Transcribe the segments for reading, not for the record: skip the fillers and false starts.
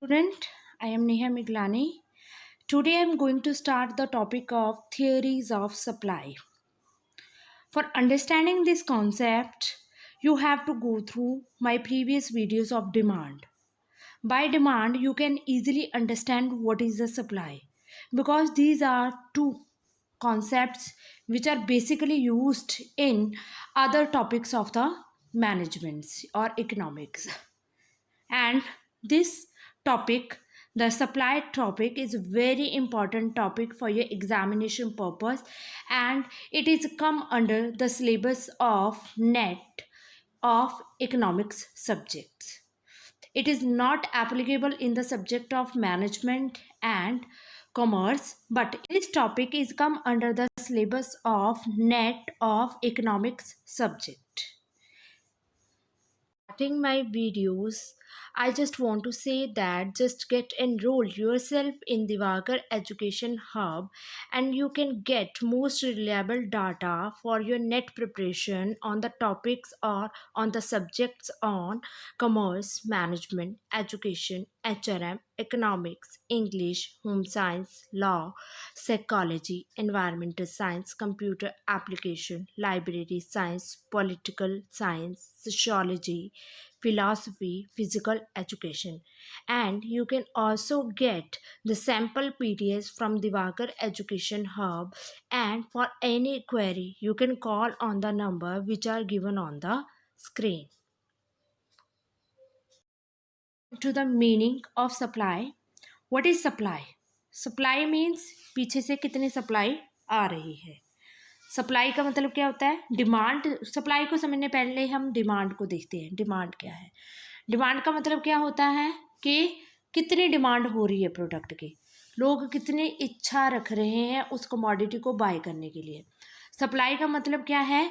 Student, I am Neha Miglani. Today I am going to start the topic of theories of supply. For understanding this concept, you have to go through my previous videos of demand. By demand, you can easily understand what is the supply because these are two concepts which are basically used in other topics of the management or economics. And this topic, the supply topic, is very important topic for your examination purpose, and it is come under the syllabus of net of economics subjects. It is not applicable in the subject of management and commerce, but this topic is come under the syllabus of net of economics subject. Starting my videos, I just want to say that just get enrolled yourself in the Diwakar Education Hub and you can get most reliable data for your net preparation on the topics or on the subjects on commerce, management, education, HRM, economics, English, home science, law, psychology, environmental science, computer application, library science, political science, sociology, philosophy, physical education. And you can also get the sample PDFs from the Diwakar Education Hub. And for any query, you can call on the number which are given on the screen. To the meaning of supply. What is supply? Supply means पीछे से कितनी supply आ रही है. Supply का मतलब क्या होता है? डिमांड. सप्लाई को समझने पहले हम डिमांड को देखते हैं. डिमांड क्या है? डिमांड का मतलब क्या होता है कि कितनी डिमांड हो रही है प्रोडक्ट की, लोग कितनी इच्छा रख रहे हैं उस कमोडिटी को बाय करने के लिए. सप्लाई का मतलब क्या है?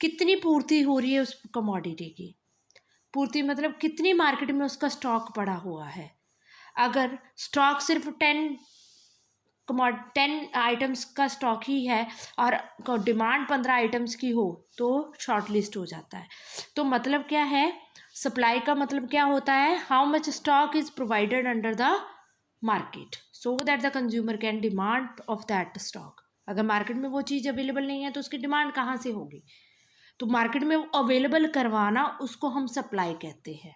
कितनी पूर्ति हो रही है उस कमोडिटी की. पूर्ति मतलब कितनी मार्केट में उसका स्टॉक पड़ा हुआ है. अगर स्टॉक सिर्फ 10 आइटम्स का स्टॉक ही है और डिमांड 15 आइटम्स की हो तो शॉर्ट लिस्ट हो जाता है. तो मतलब क्या है? सप्लाई का मतलब क्या होता है? How much stock is provided under the market so that the consumer can demand of that stock. अगर मार्केट में वो चीज़ अवेलेबल नहीं है तो उसकी डिमांड कहाँ से होगी? तो मार्केट में अवेलेबल करवाना उसको हम सप्लाई कहते हैं.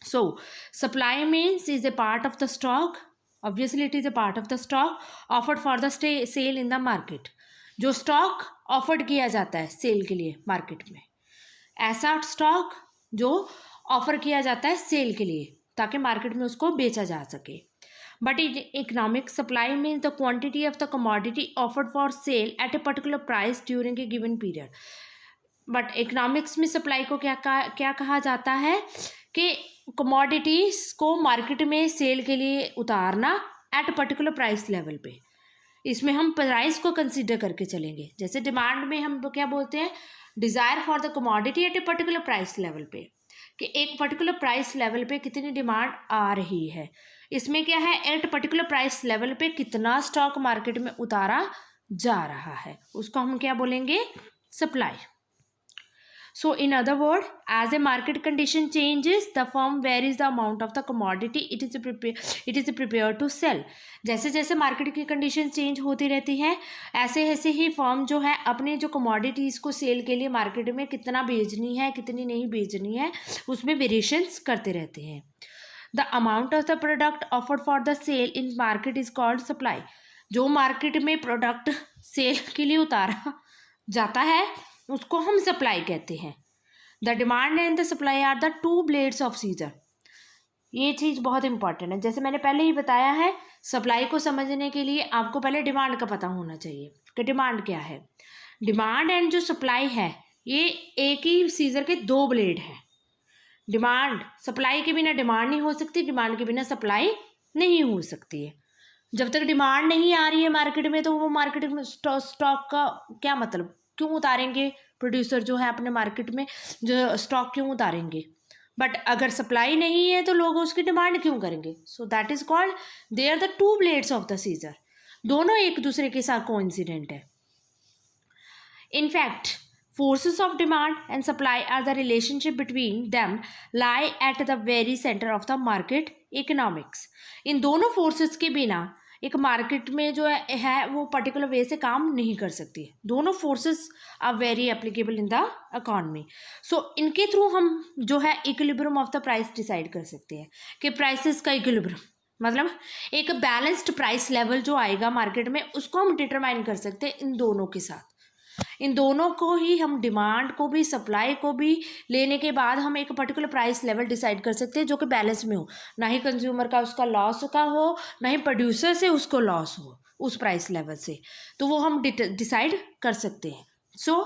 So supply means is a part of the stock. Obviously it is a part of the stock offered for the sale in the market. जो स्टॉक ऑफर्ड किया जाता है सेल के लिए मार्केट में, ऐसा स्टॉक जो ऑफर किया जाता है सेल के लिए ताकि मार्केट में उसको बेचा जा सके. But in economic supply means the quantity of the commodity offered for sale at a particular price during a given period. But economics में सप्लाई को क्या कहा जाता है कि कमोडिटीज़ को मार्केट में सेल के लिए उतारना एट पर्टिकुलर प्राइस लेवल पे. इसमें हम प्राइस को कंसीडर करके चलेंगे. जैसे डिमांड में हम क्या बोलते हैं? Desire for the commodity at a particular price level पे, कि एक पर्टिकुलर प्राइस लेवल पे कितनी डिमांड आ रही है. इसमें क्या है? एट पर्टिकुलर प्राइस लेवल पे कितना स्टॉक मार्केट में उतारा जा रहा है, उसको हम क्या बोलेंगे? Supply. So in other words, as a market condition changes, the firm varies the amount of the commodity it is prepared to sell. जैसे जैसे मार्केट की कंडीशन चेंज होती रहती है ऐसे ऐसे ही फर्म जो है अपने जो कमोडिटीज़ को सेल के लिए मार्केट में कितना बेचनी है कितनी नहीं बेचनी है उसमें वेरिएशंस करते रहते हैं. The amount of the product offered for the sale in market is called supply. जो मार्केट में प्रोडक्ट सेल के लिए उतारा जाता है उसको हम सप्लाई कहते हैं. The demand and the supply are the two blades of scissor. ये चीज़ बहुत इंपॉर्टेंट है. जैसे मैंने पहले ही बताया है, सप्लाई को समझने के लिए आपको पहले डिमांड का पता होना चाहिए कि डिमांड क्या है. डिमांड एंड जो सप्लाई है ये एक ही सीजर के दो ब्लेड हैं. डिमांड, सप्लाई के बिना डिमांड नहीं हो सकती, डिमांड के बिना सप्लाई नहीं हो सकती है. जब तक डिमांड नहीं आ रही है मार्केट में तो वो मार्केट में स्टॉक का क्या मतलब? क्यों उतारेंगे प्रोड्यूसर जो है अपने मार्केट में जो स्टॉक क्यों उतारेंगे? बट अगर सप्लाई नहीं है तो लोग उसकी डिमांड क्यों करेंगे? So that is called they are the two blades of the scissor. दोनों एक दूसरे के साथ कोइंसिडेंट है. In fact Forces of demand and supply are the relationship between them lie at the very center of the market economics. इन दोनों forces के बिना एक मार्केट में जो है वो पर्टिकुलर वे से काम नहीं कर सकती है. दोनों forces are very applicable in the economy. So इनके थ्रू हम जो है equilibrium of the price decide कर सकते हैं कि प्राइसेस का इक्विलिब्रियम मतलब एक बैलेंस्ड प्राइस लेवल जो आएगा मार्केट में उसको हम डिटरमाइन कर सकते हैं इन दोनों के साथ. इन दोनों को ही हम डिमांड को भी सप्लाई को भी लेने के बाद हम एक पर्टिकुलर प्राइस लेवल डिसाइड कर सकते हैं जो कि बैलेंस में हो, ना ही कंज्यूमर का उसका लॉस का हो, ना ही प्रोड्यूसर से उसको लॉस हो उस प्राइस लेवल से. तो वो हम डिसाइड कर सकते हैं. सो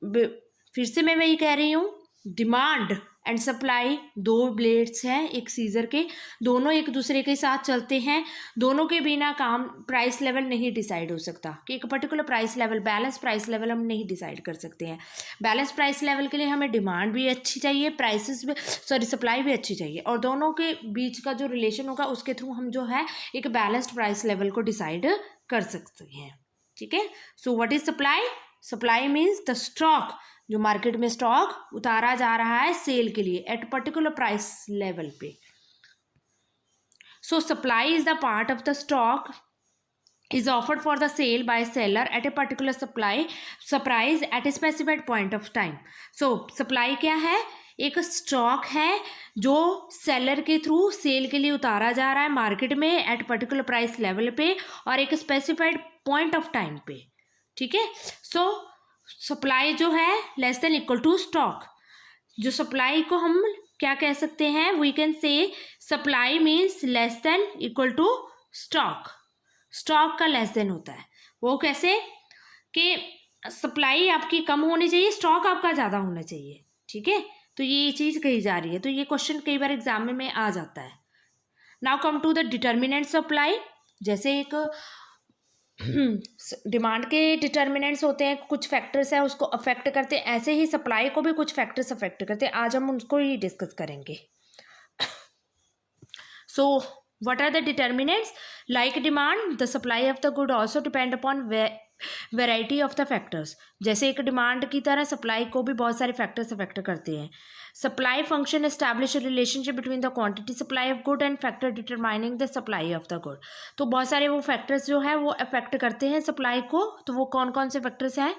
फिर से मैं वही कह रही हूँ, डिमांड एंड सप्लाई दो ब्लेड्स हैं एक सीजर के, दोनों एक दूसरे के साथ चलते हैं. दोनों के बिना काम प्राइस लेवल नहीं डिसाइड हो सकता कि एक particular price level balance price level हम नहीं डिसाइड कर सकते हैं. बैलेंस प्राइस लेवल के लिए हमें डिमांड भी अच्छी चाहिए, प्राइसेस भी सप्लाई भी अच्छी चाहिए, और दोनों के बीच का जो रिलेशन होगा उसके थ्रू हम जो है एक बैलेंस्ड प्राइस लेवल को डिसाइड कर सकते हैं. ठीक है. So what is supply? Supply means the stock, जो मार्केट में स्टॉक उतारा जा रहा है सेल के लिए एट पर्टिकुलर प्राइस लेवल पे. सो supply is the part of the stock is offered for the sale by seller at a particular price at a specified point of time. So supply क्या है? एक stock है जो seller के through cell के लिए उतारा जा रहा है मार्केट में एट पर्टिकुलर प्राइस लेवल पे और एक स्पेसिफाइड पॉइंट ऑफ टाइम पे. ठीक है. सो सप्लाई जो है less than equal to stock. जो सप्लाई को हम क्या कह सकते हैं? We can say supply means less than equal to stock. Stock का लेस देन होता है. वो कैसे? कि सप्लाई आपकी कम होनी चाहिए, स्टॉक आपका ज़्यादा होना चाहिए. ठीक है. तो ये चीज़ कही जा रही है. तो ये क्वेश्चन कई बार एग्जाम में आ जाता है. Now come to the determinant supply. जैसे एक डिमांड के डिटर्मिनेंट्स होते हैं, कुछ फैक्टर्स हैं उसको अफेक्ट करते हैं, ऐसे ही सप्लाई को भी कुछ फैक्टर्स अफेक्ट करते हैं. आज हम उनको ही डिस्कस करेंगे. सो what are the determinants? Like demand, the supply of the good also depend upon variety of the factors. जैसे एक डिमांड की तरह सप्लाई को भी बहुत सारे फैक्टर्स अफेक्ट करते हैं. Supply function establish relationship between the quantity supply of good and factor determining the supply of the good. तो बहुत सारे वो फैक्टर्स जो है वो अफेक्ट करते हैं सप्लाई को. तो वो कौन कौन से फैक्टर्स हैं?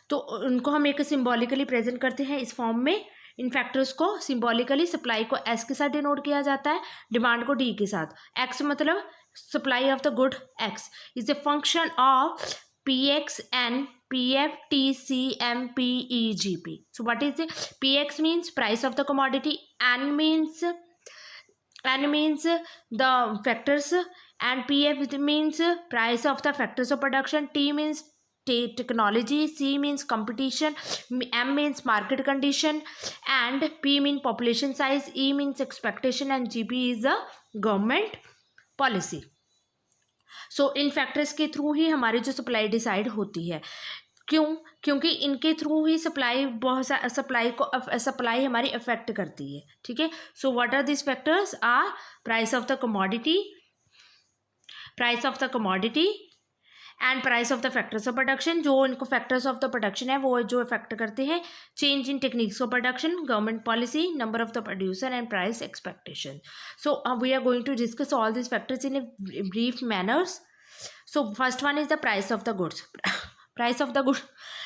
तो उनको हम एक सिम्बॉलिकली प्रेजेंट करते हैं इस फॉर्म में. इन फैक्टर्स को सिंबॉलिकली सप्लाई को एस के साथ डिनोट किया जाता है, डिमांड को डी के साथ. एक्स मतलब supply of the good. X is a function of P X N P F T C M P E G P. So what is P X means price of the commodity, N means the factors, and P F means price of the factors of production, T means technology, C means competition, M means market condition, and P means population size, E means expectation, and GP is a government policy. So इन factors के through ही हमारी जो supply decide होती है. क्यों? क्योंकि इनके थ्रू ही सप्लाई हमारी अफेक्ट करती है. ठीक है. So what are this factors? Are price of the commodity and price of the factors of production. जो इनको फैक्टर्स ऑफ द प्रोडक्शन है वो जो इफेक्ट करते हैं. Change in techniques of production, government policy, number of the producer and price expectation. So we are going to discuss all this factors in a brief manners. So first one is the price of the goods. Price of the good,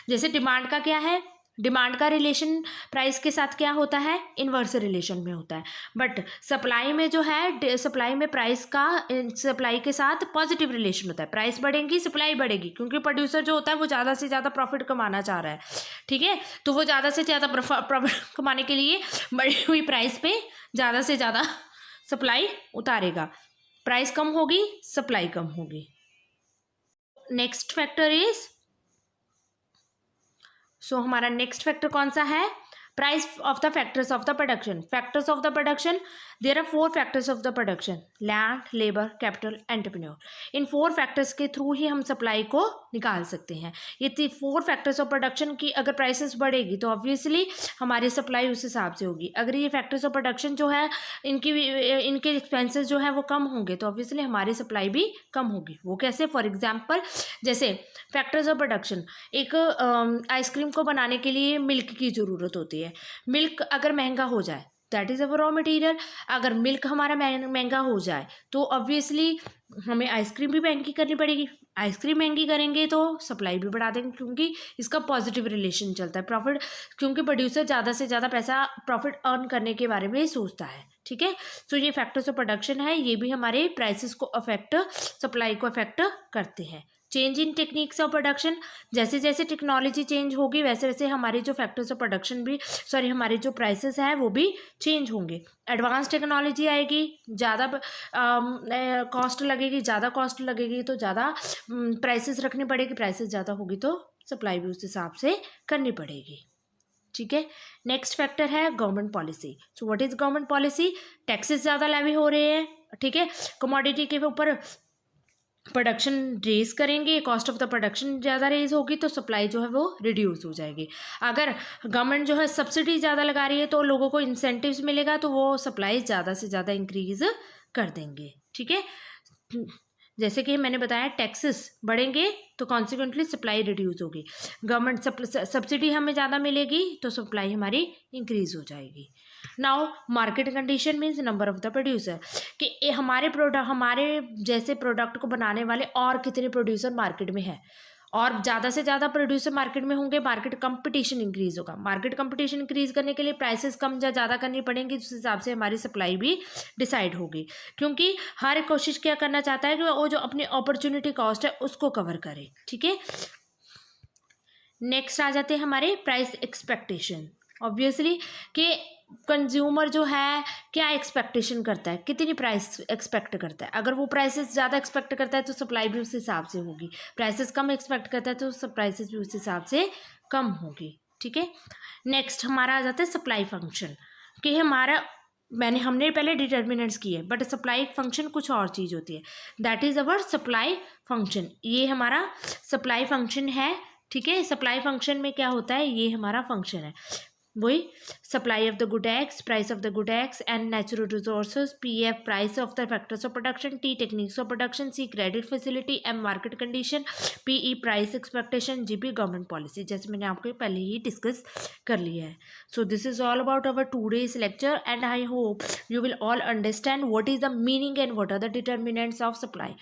जैसे demand का क्या है? Demand का relation price के साथ क्या होता है? इन्वर्स रिलेशन में होता है. बट सप्लाई में जो है, सप्लाई में प्राइस का सप्लाई के साथ पॉजिटिव रिलेशन होता है. प्राइस बढ़ेगी, सप्लाई बढ़ेगी, क्योंकि प्रोड्यूसर जो होता है वो ज़्यादा से ज़्यादा प्रॉफिट कमाना चाह रहा है. ठीक है. तो वो ज़्यादा से ज़्यादा प्रॉफिट कमाने के लिए बढ़ी हुई प्राइस पे ज़्यादा से ज़्यादा सप्लाई उतारेगा. प्राइस कम होगी, सप्लाई कम होगी. नेक्स्ट फैक्टर इज, सो हमारा नेक्स्ट फैक्टर कौन सा है? Price of the factors of the production. Factors of the production, there are 4 factors of the production: land, labor, capital, entrepreneur. In 4 factors के through ही हम supply को निकाल सकते हैं। ये 4 factors of production की अगर प्राइसेस बढ़ेगी तो ऑब्वियसली हमारी सप्लाई उस हिसाब से होगी। अगर ये फैक्टर्स ऑफ प्रोडक्शन जो है इनके एक्सपेंसेस जो है वो कम होंगे तो ऑब्वियसली हमारी सप्लाई भी कम होगी। वो कैसे? फॉर एग्जांपल जैसे फैक्टर्स ऑफ प्रोडक्शन, एक आइसक्रीम को बनाने के लिए मिल्क की ज़रूरत होती है। मिल्क अगर महंगा हो जाए, that is our raw material. अगर मिल्क हमारा महंगा हो जाए तो ऑब्वियसली हमें आइसक्रीम भी महंगी करनी पड़ेगी। आइसक्रीम महंगी करेंगे तो सप्लाई भी बढ़ा देंगे, क्योंकि इसका पॉजिटिव रिलेशन चलता है। प्रॉफिट, क्योंकि प्रोड्यूसर ज़्यादा से ज़्यादा पैसा प्रॉफिट अर्न करने के बारे में सोचता है। ठीक है, तो ये फैक्टर्स ऑफ प्रोडक्शन है, ये भी हमारे प्राइसेस को अफेक्ट, सप्लाई को अफेक्ट करते हैं। Change in techniques of production, जैसे जैसे टेक्नोलॉजी चेंज होगी वैसे वैसे हमारे जो फैक्टर्स ऑफ प्रोडक्शन भी, हमारे जो प्राइसेस हैं वो भी चेंज होंगे। एडवांस टेक्नोलॉजी आएगी, ज़्यादा कॉस्ट लगेगी, ज़्यादा कॉस्ट लगेगी तो ज़्यादा प्राइसेस रखनी पड़ेगी, प्राइसेस ज़्यादा होगी तो सप्लाई भी उस हिसाब से करनी पड़ेगी। ठीक है, नेक्स्ट फैक्टर है government policy. So what is government policy? Taxes ज़्यादा लेवी हो रहे हैं, ठीक है, कमोडिटी के ऊपर प्रोडक्शन रेज करेंगे, कॉस्ट ऑफ द प्रोडक्शन ज़्यादा रेज होगी तो सप्लाई जो है वो रिड्यूस हो जाएगी। अगर गवर्नमेंट जो है सब्सिडी ज़्यादा लगा रही है तो लोगों को इंसेंटिव्स मिलेगा तो वो सप्लाई ज़्यादा से ज़्यादा इंक्रीज कर देंगे। ठीक है, जैसे कि मैंने बताया टैक्सेस बढ़ेंगे तो कॉन्सिक्वेंटली सप्लाई रिड्यूस होगी। गवर्नमेंट सब्सिडी हमें ज़्यादा मिलेगी तो सप्लाई हमारी इंक्रीज हो जाएगी। Now market condition means number of the producer, कि हमारे जैसे प्रोडक्ट को बनाने वाले और कितने प्रोड्यूसर मार्केट में है, और ज़्यादा से ज़्यादा प्रोड्यूसर मार्केट में होंगे, मार्केट कंपटीशन इंक्रीज होगा। मार्केट कंपटीशन इंक्रीज करने के लिए प्राइसेस कम या ज़्यादा करनी पड़ेंगी, उस हिसाब से हमारी सप्लाई भी डिसाइड होगी, क्योंकि हर कोशिश क्या करना चाहता है कि वो जो अपनी अपॉर्चुनिटी कॉस्ट है उसको कवर करे। ठीक है, नेक्स्ट आ जाते हैं हमारे प्राइस एक्सपेक्टेशन। ऑब्वियसली कि कंज्यूमर जो है क्या एक्सपेक्टेशन करता है, कितनी प्राइस एक्सपेक्ट करता है। अगर वो प्राइसेस ज़्यादा एक्सपेक्ट करता है तो सप्लाई भी उस हिसाब से होगी, प्राइसेस कम एक्सपेक्ट करता है तो प्राइसेस भी उस हिसाब से कम होगी। ठीक है, नेक्स्ट हमारा आ जाता है सप्लाई फंक्शन, कि हमने पहले डिटर्मिनेंट्स किए, बट सप्लाई फंक्शन कुछ और चीज़ होती है, that is our supply function. ये हमारा सप्लाई फंक्शन है। ठीक है, सप्लाई फंक्शन में क्या होता है, ये हमारा फंक्शन है, वही supply of the good X, price of the good X and natural resources, PF price of the factors of production, T techniques of production, C credit facility, M market condition, PE price expectation, GP government policy, जैसे मैंने आपको पहले ही discuss कर लिया है। So this is all about our today's lecture and I hope you will all understand what is the meaning and what are the determinants of supply.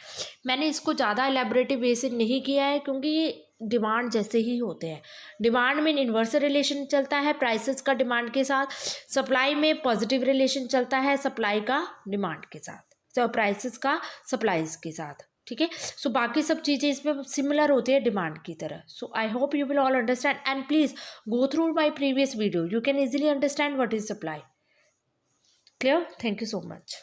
मैंने इसको ज़्यादा एलैबोरेटिव वे से नहीं किया है, क्योंकि ये डिमांड जैसे ही होते हैं। डिमांड में इन्वर्स रिलेशन चलता है प्राइसेस का डिमांड के साथ, सप्लाई में पॉजिटिव रिलेशन चलता है सप्लाई का डिमांड के साथ, तो प्राइसेस का सप्लाईज के साथ। ठीक है, सो बाकी सब चीज़ें इसमें सिमिलर होती है डिमांड की तरह। So I hope you will all understand and please go through my previous video, you can easily understand what is supply. Clear? Thank you so much.